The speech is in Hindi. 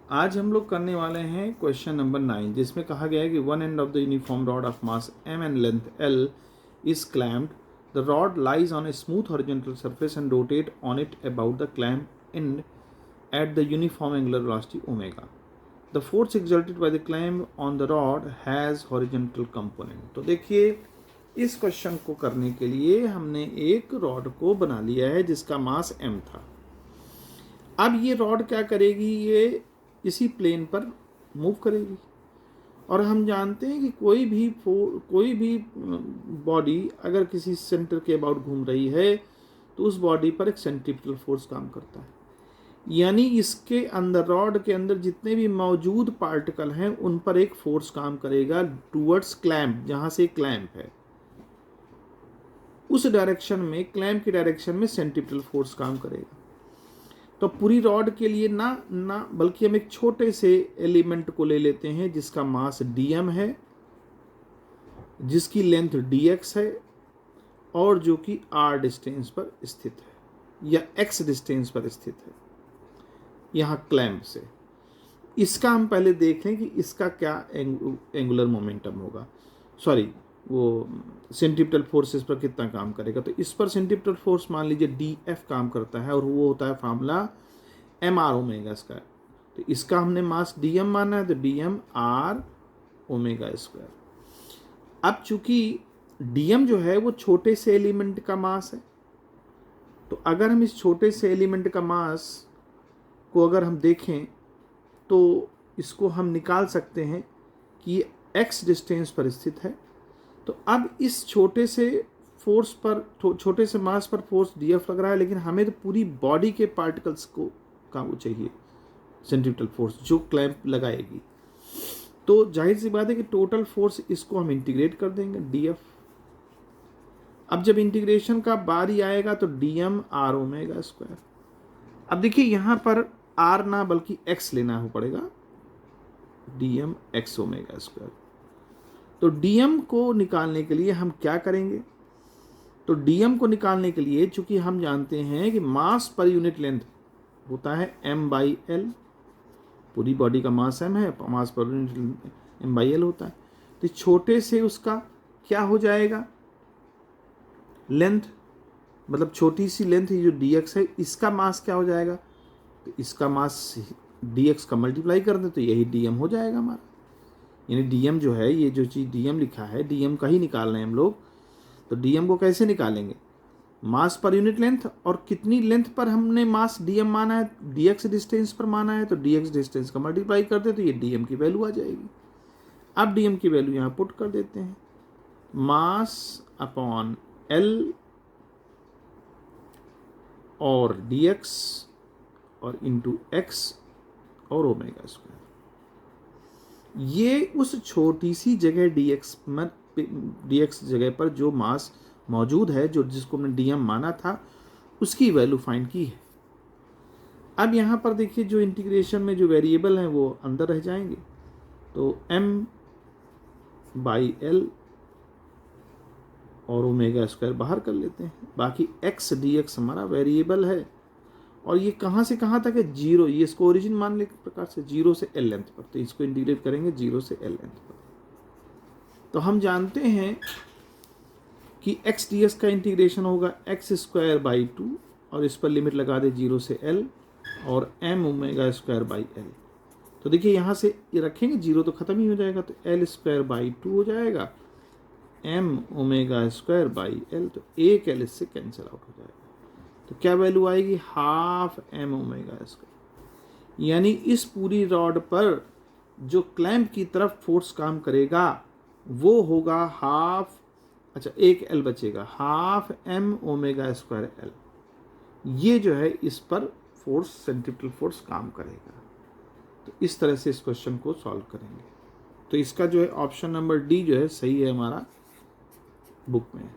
आज हम लोग करने वाले हैं क्वेश्चन नंबर 9, जिसमें कहा गया है कि one end of the uniform rod of mass m and length L is clamped. The rod lies on a smooth horizontal surface and rotate on it about the clamp end at the uniform angular velocity omega. The force exerted by the clamp on the rod has horizontal component. तो देखिए, इस क्वेश्चन को करने के लिए हमने एक रॉड को बना लिया है जिसका मास m था। अब ये रॉड क्या करेगी, ये इसी प्लेन पर मूव करेगी और हम जानते हैं कि कोई भी बॉडी अगर किसी सेंटर के अबाउट घूम रही है तो उस बॉडी पर एक सेंट्रीपिटल फोर्स काम करता है। यानी इसके अंदर, रॉड के अंदर जितने भी मौजूद पार्टिकल हैं उन पर एक फोर्स काम करेगा टूवर्ड्स क्लैंप, जहां से क्लैंप है उस डायरेक्शन में, क्लैंप की डायरेक्शन में सेंट्रीपिटल फोर्स काम करेगा। तो पूरी रॉड के लिए ना बल्कि हम एक छोटे से एलिमेंट को ले लेते हैं जिसका मास dm है, जिसकी लेंथ dx है और जो कि r डिस्टेंस पर स्थित है या x डिस्टेंस पर स्थित है यहाँ क्लैंप से। इसका हम पहले देख लें कि इसका क्या एंगुलर मोमेंटम होगा, सॉरी वो सेंट्रीपिटल फोर्सेस पर कितना काम करेगा। तो इस पर सेंट्रीपिटल फोर्स मान लीजिए dF काम करता है और वो होता है फॉर्मूला mr ओमेगा स्क्वायर। तो इसका हमने मास dm माना है तो dm r ओमेगा स्क्वायर। अब चूंकि dm जो है वो छोटे से एलिमेंट का मास है, तो अगर हम इस छोटे से एलिमेंट का मास को अगर हम देखें तो इसको हम निकाल सकते हैं कि ये x डिस्टेंस पर स्थित है। तो अब इस छोटे से फोर्स पर, छोटे से मास पर फोर्स dF लग रहा है, लेकिन हमें तो पूरी बॉडी के पार्टिकल्स को का वो चाहिए सेंट्रीपिटल फोर्स जो क्लैंप लगाएगी। तो जाहिर सी बात है कि टोटल फोर्स इसको हम इंटीग्रेट कर देंगे dF। अब जब इंटीग्रेशन का बारी आएगा तो dm r ओमेगा स्क्वायर। अब देखिए यहाँ पर r ना बल्कि x लेना हो पड़ेगा, dm x ओमेगा स्क्वायर। तो dm को निकालने के लिए हम क्या करेंगे, तो dm को निकालने के लिए चूंकि हम जानते हैं कि मास पर यूनिट लेंथ होता है m/l, पूरी बॉडी का मास m है, मास पर यूनिट m/l होता है। तो छोटे से उसका क्या हो जाएगा, लेंथ, मतलब छोटी सी लेंथ जो dx है, इसका मास क्या हो जाएगा, तो इसका मास dx का मल्टीप्लाई कर दे तो यही dm हो जाएगा हमारा। यानी dm जो है, ये जो चीज़ dm लिखा है dm का ही निकाल रहे हैं हम लोग। तो dm को कैसे निकालेंगे, मास पर यूनिट लेंथ, और कितनी लेंथ पर हमने मास dm माना है, dx डिस्टेंस पर माना है, तो dx डिस्टेंस का मल्टीप्लाई करते तो ये dm की वैल्यू आ जाएगी। अब dm की वैल्यू यहाँ पुट कर देते हैं, मास अपॉन l और dx और इंटू x और ओमेगा स्क्वायर। ये उस छोटी सी जगह dx जगह पर जो मास मौजूद है, जो जिसको हमने dm माना था, उसकी वैल्यू फाइंड की है। अब यहाँ पर देखिए जो इंटीग्रेशन में जो वेरिएबल हैं वो अंदर रह जाएंगे, तो m/l और ओमेगा स्क्वायर बाहर कर लेते हैं। बाकी x dx हमारा वेरिएबल है और ये कहाँ से कहाँ तक है, 0, ये इसको ओरिजिन मान ले प्रकार से 0 से l लेंथ पर, तो इसको इंटीग्रेट करेंगे 0 से l लेंथ पर। तो हम जानते हैं कि x ds का इंटीग्रेशन होगा x²/2 और इस पर लिमिट लगा दे 0 से l और m ओमेगा स्क्वायर/l। तो देखिए यहाँ से ये रखेंगे 0 तो ख़त्म ही हो जाएगा, तो l²/2 हो जाएगा, m ओमेगा स्क्वायर/l, तो एक l इससे कैंसिल आउट हो जाएगा। तो क्या वैल्यू आएगी, हाफ m ओमेगा स्क्वायर। यानी इस पूरी रॉड पर जो क्लैंप की तरफ फोर्स काम करेगा वो होगा हाफ, अच्छा एक l बचेगा, half m omega square l। ये जो है इस पर फोर्स, सेंट्रीपिटल फोर्स काम करेगा। तो इस तरह से इस क्वेश्चन को सॉल्व करेंगे। तो इसका जो है ऑप्शन नंबर डी जो है सही है हमारा बुक में।